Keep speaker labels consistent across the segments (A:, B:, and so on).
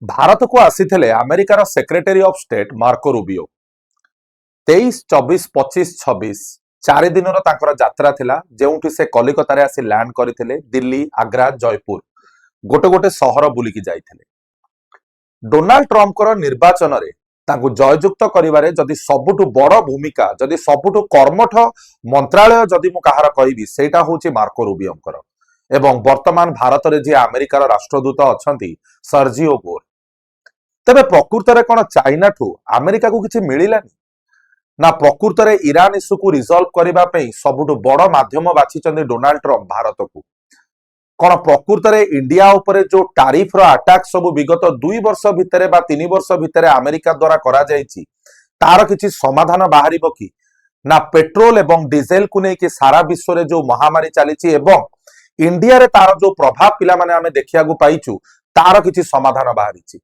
A: भारत को आसीथिले अमेरिकार secretary of state Marco Rubio 23, 24, 25, 26 चारि दिनर तांकर यात्रा थिला जेउठी से कलिकता रे आसी लैंड करथिले दिल्ली, आग्रा, जयपुर गोटे गोटे सहर बुलिकी जाइथिले। डोनाल्ड ट्रम्पकर निर्वाचन रे तांकु जययुक्त करिवारे जदि सबुठु बड़ भूमिका जदि सबुठु कर्मठ मंत्रालय जदि मु कहार कहिबी सेटा होची मार्को रूबियोंकर एवं वर्तमान भारत रे जे अमेरिकार राष्ट्रदूत अछंती सर्जिओ गोर। तबे प्रकृत रे कोन चाइना ठू अमेरिका को किछि मिलिलानी ना प्रकृत रे ईरान इश्यू को रिजॉल्व करिबा पई सबुठु बड़ माध्यम बाछिचंदी डोनाल्ड ट्रम्प भारत को। कोन प्रकृत रे इंडिया उपरे जो टैरिफ रो अटैक सब विगत 2 वर्ष भितरे बा 3 वर्ष भितरे अमेरिका द्वारा करा जायछि तार किछि समाधान बाहरिबो कि ना पेट्रोल एवं डीजेल को नै कि सारा विश्व रे जो महामारी चलीछि एवं इंडिया रे तार जो प्रभाव पिला माने हमें देखिया को पाइछु तार किछि समाधान बाहरिछि।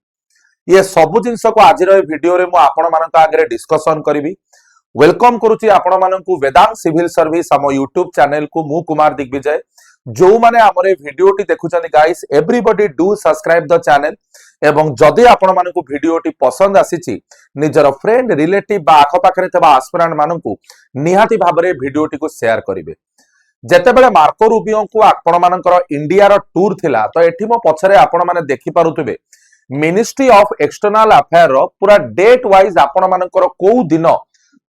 A: ये सबु जिंस को आज वीडियो रे मु आपण मानक आगे डिस्कशन करी। वेलकम करुच्ची आपण मानकु वेदांत सिविल सर्विस आम यूट्यूब चैनल को मु कुमार दिग्विजय। जो माने हमर वीडियोटी देखुचंदी guys everybody do subscribe the channel एवं जदि आपण मानकु वीडियोटी पसंद आसीची निजर फ्रेंड रिलेटिव बा आख पाखरे तबा एस्पिरेंट मानकु निहाती भाबरे वीडियोटी को शेयर करिवे। जेतेबेले मार्को रूबियो को आपण मानकर इंडिया रो टूर थिला तो एठी मो पछरे आपण माने देखि पारुतबे मिनिस्ट्री ऑफ एक्सटर्नल अफेयर रो पूरा डेट वाइज आपण मानकर को दिन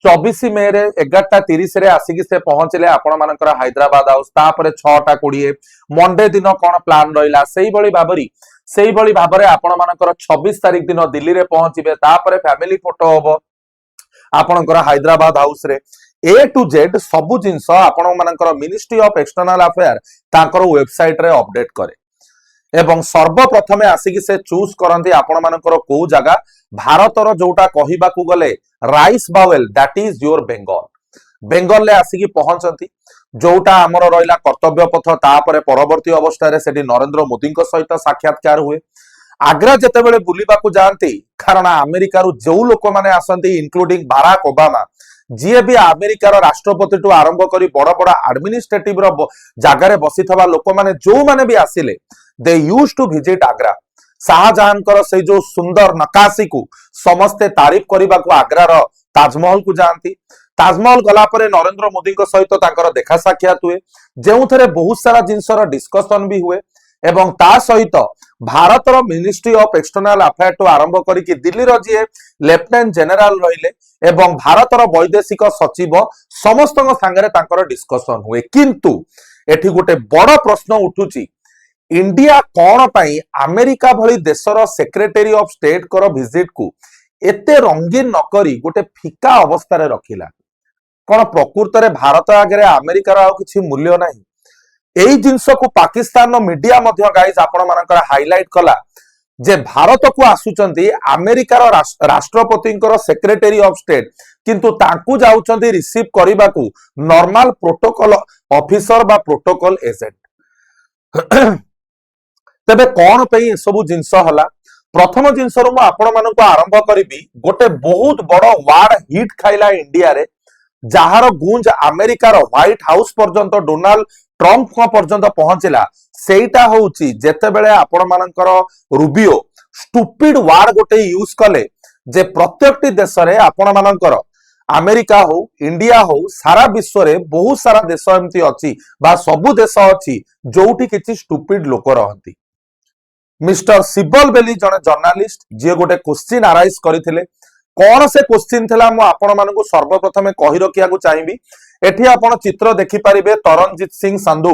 A: 24 मे रे 11:30 रे आसिकी से पहुंचले आपण मानकर हैदराबाद हाउस तापरे 6:20 मंडे दिन कोन प्लान रहिला सेही बळी भाबरे आपण मानकर 26 तारिख दिन दिल्ली रे पहुंचीबे तापरे फैमिली फोटो होबो आपणकर हैदराबाद हाउस रे ए टू जेड सबु जिंस आपण मानकर मिनिस्ट्री ऑफ एक्सटर्नल अफेयर तांकर वेबसाइट रे अपडेट करे एवं सर्वप्रथमे आसिकी से चूज करंती आपण मानकर को जगह भारतर जोटा कहिबा को गले rice bowel that is your Bengal ले आसिकी पहुंचंती जोटा हमर रहिला कर्तव्य पथ तापरे परवर्ती अवस्था रे सेठी नरेंद्र मोदी को सहित साक्षात्कार हुए। आग्रा जेतेबेले बुलिबा को जानती कारण अमेरिका रु जो लोक माने आसंती इंक्लूडिंग बाराक ओबामा जी भी अमेरिकार राष्ट्रपति टू आरंभ करी बड़ बड़ एडमिनिस्ट्रेटिव रो जगार बसीथबा लोक माने जो माने भी आसिले they use to visit Agra. Shahjahan कर से जो सुंदर नकाशी को समस्ते तारीफ करने को आग्रार ताजमहल को जानती। ताजमहल गला परे नरेंद्र मोदी को सहित तांकर देखा साक्षात हुए जो थे बहुत सारा जिनसर डिस्कसन भी हुए एवं ता सहित भारतर मिनिस्ट्री ऑफ एक्सटर्नल अफेयर टू आरंभ करी दिल्ली जी लेफ्टिनेंट जनरल रहिले एवं भारतर वैदेशिक सचिव समस्त सांगे तांकर डिस्कसन हुए। किंतु एठी गोटे बड़ प्रश्न उठुची इंडिया कौन पाई अमेरिका भली देशर सेक्रेटरी ऑफ स्टेट कर विजिट को एते रंगीन नकरी गोटे फिका अवस्था रे रखिला। कौन प्रकृत रे भारत आगे अमेरिकार आउ किछि मूल्य नाही एई जिंस को पाकिस्तान मीडिया मध्य गाइस आपण मानकर हाइलाइट कला जे भारत को आसुचंती अमेरिकार राष्ट्रपति सेक्रेटरी ऑफ स्टेट किंतु तांकु जाउचंती रिसीव करिबा को नॉर्मल प्रोटोकॉल ऑफिसर बा प्रोटोकॉल एजेंट। तेबे कौन पे सबू जिनस हला प्रथम जिनस रु आपण मानक आरंभ करी गोटे बहुत बड़ वार्ड हिट खाइला इंडिया रे जहार गुंज अमेरिकार व्हाइट हाउस पर्यंत डोनाल्ड ट्रम्प पर्यंत पहुंचला सेटा होउची जेतेबेले आपण मानकर रूबियो स्टुपिड वार्ड गोटे यूज कले जे प्रत्येकटी देश रे आपण मानकर अमेरिका हो इंडिया हो सारा विश्व रे बहुत सारा देश एमती अछि बा सबु देश अछि जोठी किछि स्टुपिड लोक रहंती। मिस्टर सिब्बल बेली जने जर्नालिस्ट जी गोटे क्वेश्चन अराइज करथिले कौन से क्वेश्चन थिला मु आपण मानकु सर्वप्रथम कहि रखिया को चाहिबी। एठी आपण चित्र देखि परिबे तरनजीत सिंह संधू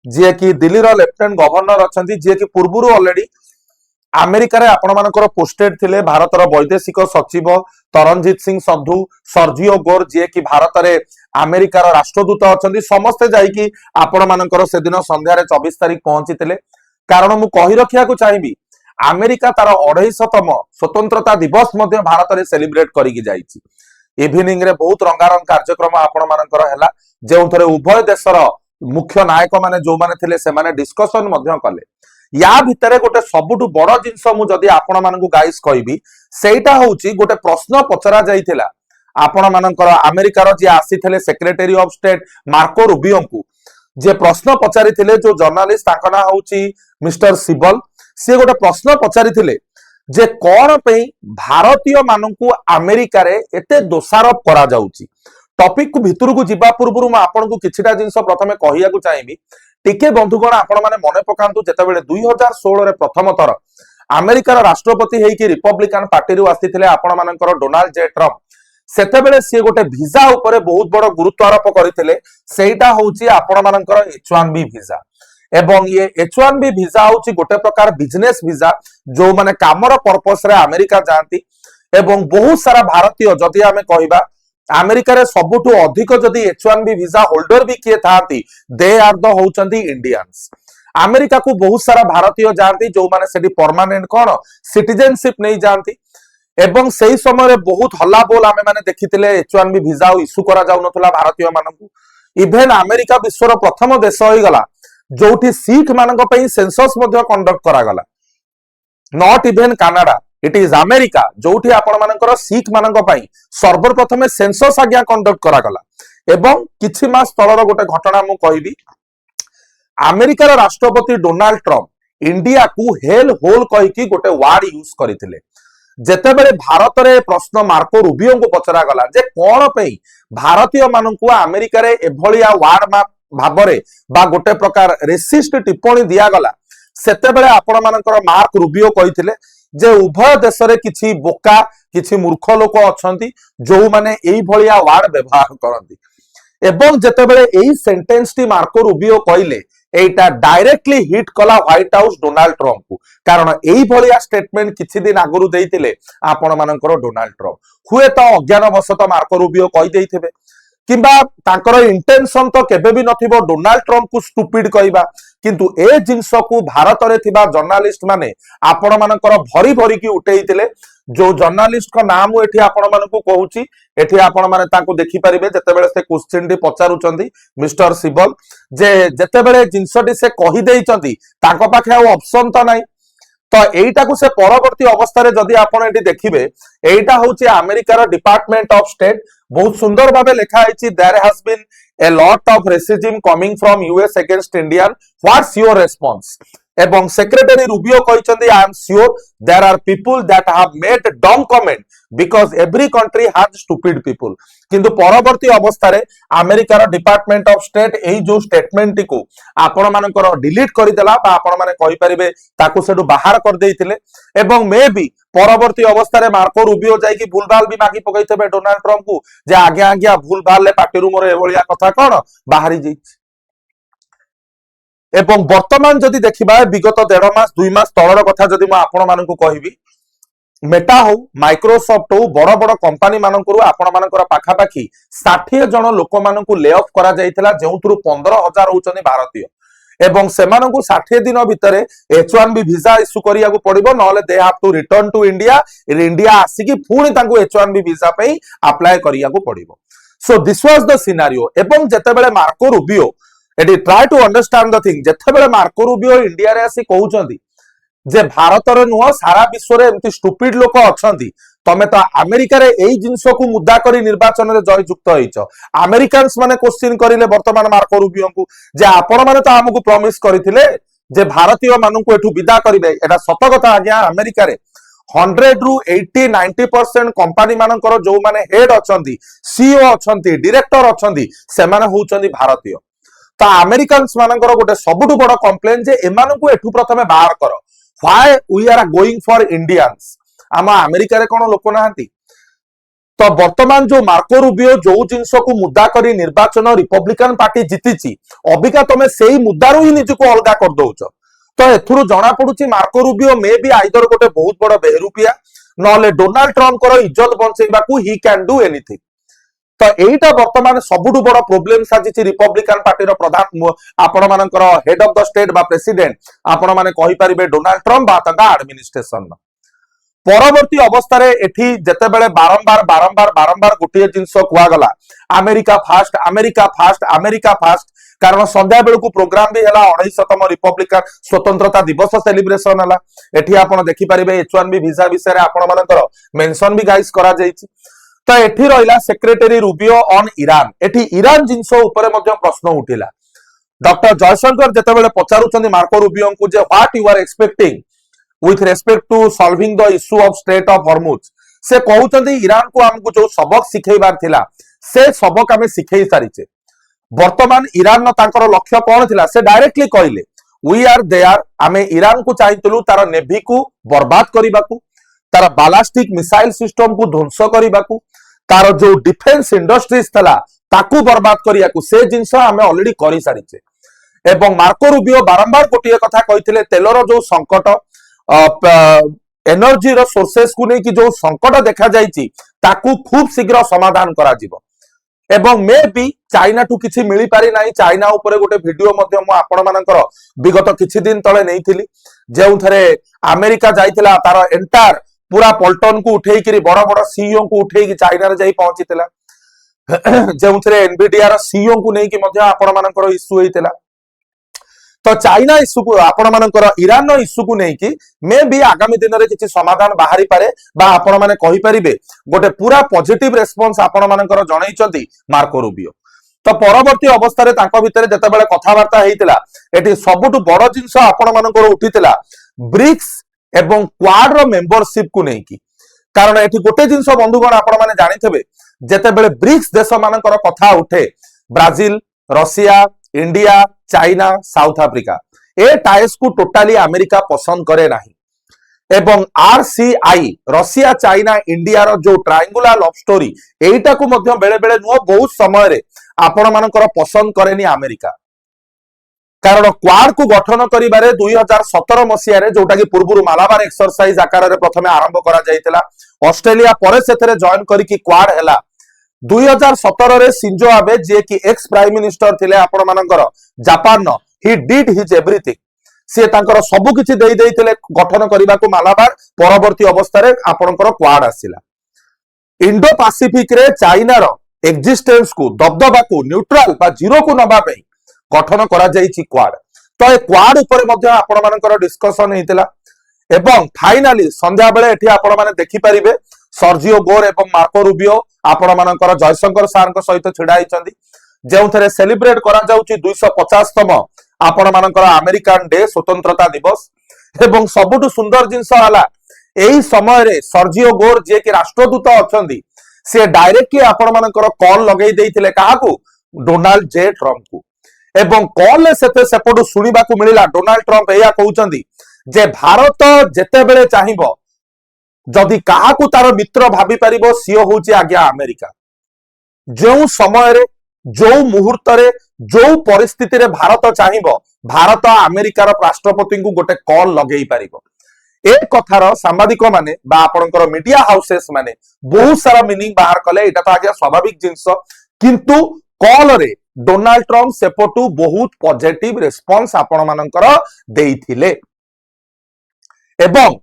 A: जे कि दिल्ली रो लेफ्टिनेंट गवर्नर अछंती जे कि पूर्वरु ऑलरेडी अमेरिका रे आपण मानकर पोस्टेड थिले भारतर वैदेशिक सचिव तरनजीत सिंह संधू सर्जिओ गोर जे कि भारत रे अमेरिकार राष्ट्रदूत अछंती समस्त जाई कि आपण मानकर से दिन संध्या रे 24 तारिख पहुंचीतिले कारण मु कहि रखिया को चाहिबी अमेरिका तार 250तम स्वतंत्रता दिवस मध्य भारत रे सेलिब्रेट करिकि जाईछि। इवनिंग रे बहुत रंगारंग कार्यक्रम आपण मानकर हैला जेउ थरे उभय देशर मुख्य नायक माने जो माने थिले से माने डिस्कशन मध्य कले। या भितरे गोटे सबुठु बड़ जिंस मु जदी आपण मानकु गाइस कहबी सेटा होउची गोटे प्रश्न पचरा जाइथिला आपण मानकर अमेरिकार जे आसीथिले secretary of state Marco Rubio को जे प्रश्न पचारि थिले जो जर्नलिस्ट ताका ना होउची मिस्टर सिबल से गोटे प्रश्न पचारि थिले जे कौन पे भारतीय मानू अमेरिका रे एते दोषारोप करा जाउची। टॉपिक को भितर को जीवा पूर्व मु आपन को किछिटा जिंस प्रथमे कहिया को चाहिबी। टिके बंधुगण आपण माने मने पकांतु जेतेबेले 2016 रे प्रथम थर अमेरिकार राष्ट्रपति हेकी रिपब्लिकन पार्टी रु आसीथिले आपण मानकर डोनाल्ड जे ट्रम्प। सेतेबेले सी गोटे वीजा उपरे बहुत बड़ गुरुत्व आरोप करथिले। सेटा होउची आपण मानकर H1B वीजा। एवं ये H1B वीजा होउची गोटे प्रकार बिजनेस वीजा जो माने कामर पर्पस रे अमेरिका जानती। एवं बहुत सारा भारतीय जदि आमे कहिबा अमेरिका रे सबुठु अधिक जदि H1B वीजा होल्डर भी किए थाती दे आर द होउचंदी इंडियंस। अमेरिका को बहुत सारा भारतीय जानती जो माने सेठी परमानेंट कोन सिटीजनशिप नहीं जानती। एवं सही समय बहुत हल्ला बोल आमे माने देखिथिले H1B वीजा इश्यू करा जाउ नथला भारतीय मानकु। इवेन अमेरिका विश्वर प्रथम देश होई गला जोठी सिख मानक पई सेंसस मध्ये कंडक्ट करा गला। Not even Canada, it is America जोठी आपण मानकर सिख मानक पई सर्वप्रथमे सेंसस आज्ञा कंडक्ट करा गला। एवं किछि मास तळर गोटे घटना मु कहिबी। अमेरिकार राष्ट्रपति डोनाल्ड ट्रम्प इंडिया को हेल होल कहि की गोटे वर्ड यूज करथिले। जेतेबेले भारत रे प्रश्न मार्को रूबियो को पचरा गला जे कोन पे भारतीय मानकु अमेरिका रे एभलिया वार्ड भाबरे बा गोटे प्रकार रेसिस्ट टिप्पणी दिया गला। सेतेबेले आपण मानकर मार्क रूबियो कहिथिले जे उभय देश रे किछि बोका किछि मूर्ख लोक अछंती जो माने एई भलिया वार्ड व्यवहार करंती। एवं जेतेबेले एई सेंटेंस टी मार्को रूबियो कहिले एटा डायरेक्टली हिट कला व्हाइट हाउस डोनाल्ड ट्रम्प को। कारण एई भलिया स्टेटमेंट किछि दिन आगरु देइतिले आपण मानकर डोनाल्ड ट्रम्प हुए तो अज्ञानवशत मार्को रूबियो कहि देइथिबे किंबा तांकर इंटेंशन तो केबे भी नथिबो डोनाल्ड ट्रम्प को स्टूपिड कहिबा। किंतु ए जिंस को भारत रे थिबा जर्नलिस्ट माने आपण मानकर भरी भरी की उठेइतिले। जो जर्नलिस्ट का नाम एठी आपण मानकु कहूची एठी आपण माने तांको देखि परिबे जेतेबेले से क्वेश्चन डी पचारुचंदी मिस्टर सिबल जे जेतेबेले जिंसटी से कहि देइचंदी तांको पाखे आ ऑप्शन तो नाही। तो एटा को से परवर्ती अवस्था रे जदि आपण एठी देखिबे एटा होची अमेरिकार डिपार्टमेंट ऑफ स्टेट बहुत सुंदर भाबे लेखा आइची there has been a lot of racism coming from US against Indian. What's your response? एवं सेक्रेटरी रूबियो कहते I am sure there are people that have made dumb comment because every country has stupid people. किंतु परवर्ती अवस्था रे अमेरिकार department of state एही जो statement को आपण मानकर डिलीट कर देला बा आपण माने कहि परिबे ताकू सेडु बाहर कर देइथिले। एवं मे बी परवर्ती अवस्था रे मार्को रूबियो जाई कि भूलभाल भी मागी पकैथबे डोनाल्ड ट्रम्प को जे आगे आगे भूलभाल ले पार्टी रूम रे एभलिया कथा कोन बाहरी जाई। एवं वर्तमान जदि देखिबा विगत 1.5 मास 2 मास तळर कथा जदि म आपण मानकु कहिबी मेटा हो माइक्रोसॉफ्ट हो बड़ बड़ कंपनी मानकरू आपण मानकर पाखा पाखी 60 जन लोक मानकु ले ऑफ करा जायतिला जेउतरु 15,000 होचनी भारतीय। एवं सेमानकु 60 दिन भितरे H1B वीजा इश्यू करिया को पड़िबो नले they have to return to India. India आसी कि फुणी तांकु H1B वीजा पे अप्लाई करिया को पड़िबो। So this was the scenario. एवं जेतेबेले मार्को रूबियो एटी try to understand the thing जेतेबेले मार्को रूबियो इंडिया रे आसी कहउचंदी जे भारत रे नुह सारा विश्व रे एमती स्टूपिड लोक अछंती तमे तो अमेरिका रे एई जिंस को मुद्दा करी निर्वाचन रे जय युक्त होइछ। अमेरिकन्स माने क्वेश्चन करिले वर्तमान मार्को रूबियो को जे आपण माने तो हमकु प्रॉमिस करिथिले जे भारतीय मानन को एठु विदा करिवे। एटा सत कथा आज्ञा अमेरिका रे 100 रु 80-90% कंपनी मानकर जो माने हेड अछंती सीईओ अछंती डायरेक्टर अछंती से माने होउचंदी भारतीय। तो अमेरिकन्स मानकर गोटे सबुठु बड़ कंप्लेन जे एमानकु एठु प्रथमे बाहर करो। Why we are going for Indians आमा अमेरिका रे कोन लोक नाहंती। तो वर्तमान जो मार्को रूबियो जो जिंस को मुद्दा करी निर्वाचन रिपब्लिकन पार्टी जीतीची अबिका तमे सेही मुद्दारु ही निजको अलगा कर दउछ। तो एथुरु जणा पडुची Marco Rubio may be either गोटे बहुत बड़ बेहरूपिया नले डोनाल्ड ट्रम्प करो इज्जत बंचेबाकू ही कैन डू एनीथिंग। तो एटा वर्तमान सबुठु बड़ प्रॉब्लम साजिची रिपब्लिकन पार्टी रो प्रधान आपण मानकर हेड ऑफ द स्टेट बा प्रेसिडेंट आपण माने कहि परिबे डोनाल्ड ट्रम्प बा तका एडमिनिस्ट्रेशन। परवर्ती अवस्था रे एठी जेतेबेले बारंबार गोटे जिंस कुआ गला America fast America fast America fast. कारण संध्या बेलू प्रोग्राम भी है 19तम रिपब्लिकन स्वतंत्रता दिवस सेलिब्रेशन है। एठी आपण देखि परिबे H1B वीजा विषय रे आपण मानकर मेंशन भी गाइस करा जायछि। तो एठी रहिला सेक्रेटरी रूबियो ऑन ईरान। एठी ईरान जिंस ऊपर मध्य प्रश्न उठिला। डॉक्टर जयशंकर जेतेबेले पचारुचंदी मार्को रूबियो को जे what you are expecting with respect to solving the issue of Strait of Hormuz से कहउचंदी ईरान को हमको जो सबक सिखैबार थिला से सबक हमें सिखै सारिचे वर्तमान ईरान न तांकर लक्ष्य कौन थिला से डायरेक्टली कहले वी आर देयर आमे ईरान को चाहितलु तार नेवी को बर्बाद करिबाकू तार बालास्टिक मिसाइल सिस्टम को ध्वंस करिबाकू तार जो डिफेंस इंडस्ट्रीज थला ताकू बर्बाद करियाकू से जिंस आमे ऑलरेडी करि सारिचे एवं मार्को रूबियो बारंबार गोटिए कथा कहिथिले तेलर जो संकट एनर्जी रो सोर्सेस को नहीं कि जो संकट देखा जाइछि ताकू खूब शीघ्र समाधान करा जिवो एवं मे भी चाइना टू किछि मिली पारि नाही चाइना ऊपर गोटे वीडियो मध्य मु आपण मानकर विगत किछि दिन तळे नैथिली जेउ थरे अमेरिका जाइतिला तार एंटायर पूरा पल्टन को उठेई करी बड़ बड़ सीईओ को उठेई कि चाइना रे जाई पहुंचीतिला जेउ थरे एनवीडिया रो सीईओ को नहीं कि मध्य आपण मानकर इश्यू हेतिला तो चाइना इश्यू को आपण मानकर ईरान नो इश्यू को नहीं कि मे भी आगामी दिन रे किछि समाधान बाहरी पारे बा आपण माने कहि परिबे गोटे पूरा पॉजिटिव रेस्पॉन्स आपण मानकर जणैचंती मार्को रूबियो तो परवर्ती अवस्था रे तांको भितरे जतेबेले कथावार्ता हेतिला एटी सबुटु बड़ जिंस आपण मानकर उठितिला ब्रिक्स एवं क्वाड रो मेंबरशिप को नहीं कि कारण एटी गोटे जिंस बंधुगण आपण माने जानिथबे जतेबेले ब्रिक्स देश मानकर कथा उठे Brazil Russia India China South Africa ए टाइस को टोटाली अमेरिका पसंद करे नाही एवं आरसीआई रशिया चाइना इंडिया रो जो ट्रायंगुलर लव स्टोरी एटा को मध्य बेले बेले नुह बहुत समय रे आपण मानकर पसंद करेनी अमेरिका कारण क्वाड को गठन करिबारे 2017 मसिया रे जोटा कि पूर्वरु मालाबार एक्सरसाइज आकार रे प्रथमे आरंभ करा जायतिला ऑस्ट्रेलिया परे सेथरे जॉइन करी कि क्वाड हैला 2017 रे सिंजो आबे जे कि एक्स प्राइम मिनिस्टर थिले आपण मानकर Japan no he did his everything से तांकर सब किछि देई देइथिले गठन करिबा को मालाबार परवर्ती अवस्था रे आपणकर क्वाड आसिला इंडो पैसिफिक रे चाइना रो एक्जिस्टेंस को दबदबा को न्यूट्रल बा जीरो को नबा पे गठन करा जाईछि क्वाड तो ए क्वाड ऊपर मध्ये आपण मानकर डिस्कशन हेतिला एवं फाइनली संध्या बेले एठी आपण माने देखि परिबे सर्जियो गोर एवं मार्को रूबियो आपण मानकर जयशंकर सार सहित छिड़ा होइचंदी जेउ थरे सेलिब्रेट करा जाउची 250तम आपण मानकर अमेरिकन डे स्वतंत्रता दिवस एवं सबुटु सुंदर जिंस हला एही समय रे सर्जियो गोर जे कि राष्ट्रदूत अछंदी से डायरेक्टली आपण मानकर कॉल लगेई देइथिले काहाकू डोनाल्ड जे ट्रम्प को एवं कॉल ले सेते सेपटु सुनिबा को मिलिला डोनाल्ड ट्रम्प एया कहउचंदी जे भारत जेते बेले चाहिबो जदि काहाकू तार मित्र भाभी पारिबो सियो होची आज्ञा अमेरिका जो समय रे जो मुहूर्त रे जो परिस्थिति रे भारत चाहिबो भारत अमेरिकार राष्ट्रपति को गोटे कॉल लगेई पारिबो ए कथार सांबादिक माने बा आपनकर मीडिया हाउसेस माने बहुत सारा मीनिंग बाहर कले एटा तो आज्ञा स्वाभाविक जिंस किंतु कॉल रे डोनाल्ड ट्रम्प सेपटू बहुत पॉजिटिव रेस्पॉन्स आपण मानकर देइथिले एवं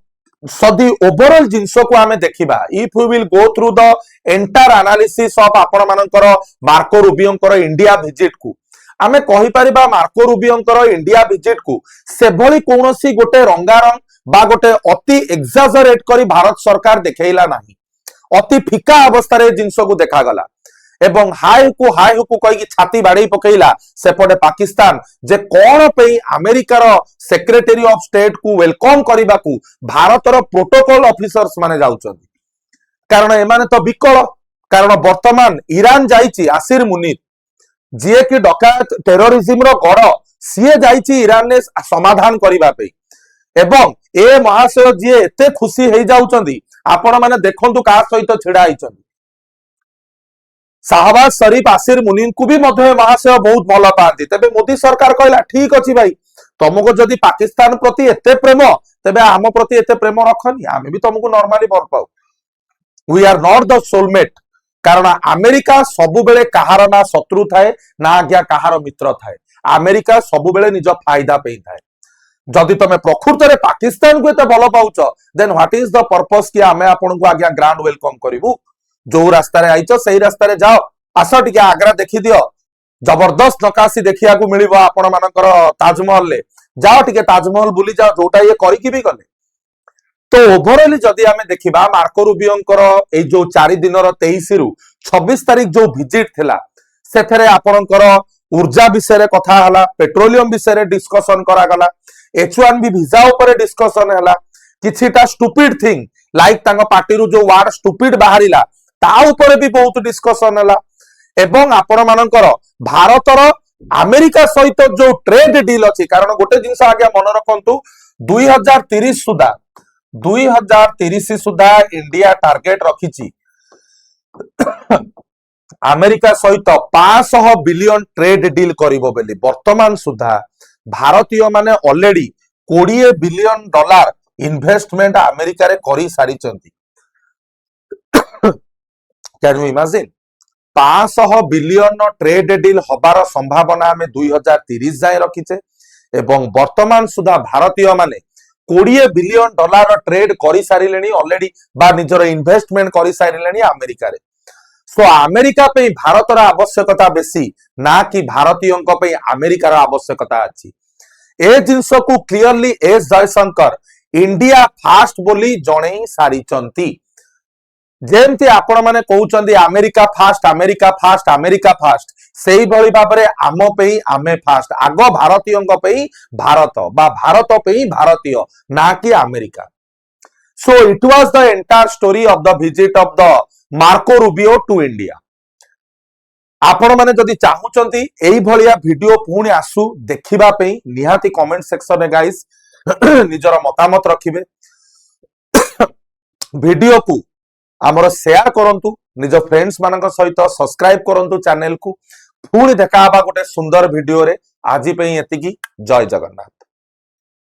A: सदी ओवरऑल जिंस को आमे देखिबा if we will go through the entire analysis of आपण मानकर मार्को रूबियोंकर इंडिया विजिट को आमे कहि परिबा मार्को रूबियोंकर इंडिया विजिट को से भली कोनोसी गोटे रंगारंग बा गोटे अति एक्साजरेट करी भारत सरकार देखैला नाही अति फिका अवस्था रे जिंस को देखा गला एवं हाय को कही छाती बाड़े पकेला सेपटे पाकिस्तान जे कौन पे अमेरिकार सेक्रेटरी ऑफ स्टेट को वेलकम करने को भारत प्रोटोकॉल ऑफिसर्स माने जाउचंदी कारण एमाने तो विकल कारण वर्तमान ईरान जाइची आसिर मुनीर जी कि डकायत टेररिज्म रो गड़ सीए जाइची ईरान ने समाधान करबा पे एवं ए महाशय जी एते खुशी हे जाउचंदी आपण माने देखंतु का सहित छिड़ा आइचंदी शाहबाज शरीफ आसिर मुनीन को भी मध्य महाशय बहुत भल पाती तेबे मोदी सरकार कहला ठीक अछि भाई तुमको जदि पाकिस्तान प्रति एते प्रेम तेबे आम प्रति एते प्रेम रखनी आमे भी तुमको नॉर्मली भल पाऊ we are not the soulmate कारण अमेरिका सबु बेले कहार ना शत्रु थाए ना आज्ञा कहार मित्र थाए अमेरिका सबु बेले निज फायदा पे थाए जदि तुम प्रकृत रे पाकिस्तान को एते भल पाउछ then what is the purpose कि आमे आपन को आज्ञा ग्रांड वेलकम करिवु जो रास्ता रे आइछ सही रास्ता रे जाओ आस टिके आग्रा देखि दियो जबरदस्त नकाशी देखिया को मिलिबो आपण मानकर ताजमहल ले जाओ टिके ताजमहल बुली जाओ जोटा ये करी कि भी गले तो ओवरऑल जदि आमे देखिबा मार्को रूबियोंकर ए जो 4 दिन रो 23 रु 26 तारिख जो विजिट थिला सेथरे आपणकर ऊर्जा विषय रे कथा हला पेट्रोलियम विषय रे डिस्कशन करा गला H1B वीजा ऊपर डिस्कशन हला किछिटा स्टुपिड थिंग लाइक तांको पार्टी जो वार्ड स्टुपिड बाहरिला ता ऊपर भी बहुत डिस्कशन हला एवं आपण मानकर भारतर अमेरिका सहित जो ट्रेड डील अच्छी कारण गोटे जिनस आगे मन रखु 2030 सुधा इंडिया टार्गेट रखी अमेरिका सहित 500 बिलियन ट्रेड डील करिवो बेली वर्तमान सुधा भारतीय माने already 20 billion dollar investment America रे करी सारी चंती can you imagine 500 billion trade deal हबार संभावना हमें 2030 जाए रखीचे एवं वर्तमान सुधा भारतीय माने 20 बिलियन डॉलर ट्रेड करी सारिलेनी ऑलरेडी बा निजर इन्वेस्टमेंट करी सारिलेनी अमेरिका रे सो अमेरिका पे भारतर आवश्यकता बेसी ना कि भारतीयों पे अमेरिकार आवश्यकता अच्छी ए जिनस को clearly S Jaishankar India fast बोली जणे सारी चंती जेमती आपण माने कहउचंदी अमेरिका फास्ट सेही भली भाबरे आम पे आमे फास्ट आगो भारतीयों पे भारत बा भारत पे भारतीय ना कि America so it was the entire story of the visit of the Marco Rubio to India आपण माने जदि चाहुचंती एई भलिया वीडियो पुणी आसु देखिबा पे निहाती कमेंट सेक्शन में गाइस निजर मतामत रखिबे वीडियो को आमर शेयर करंतु निज फ्रेंड्स मानक सहित सब्सक्राइब करंतु चैनल को पुणी देखा गोटे सुंदर वीडियो रे आज पे एतिकी जय जगन्नाथ।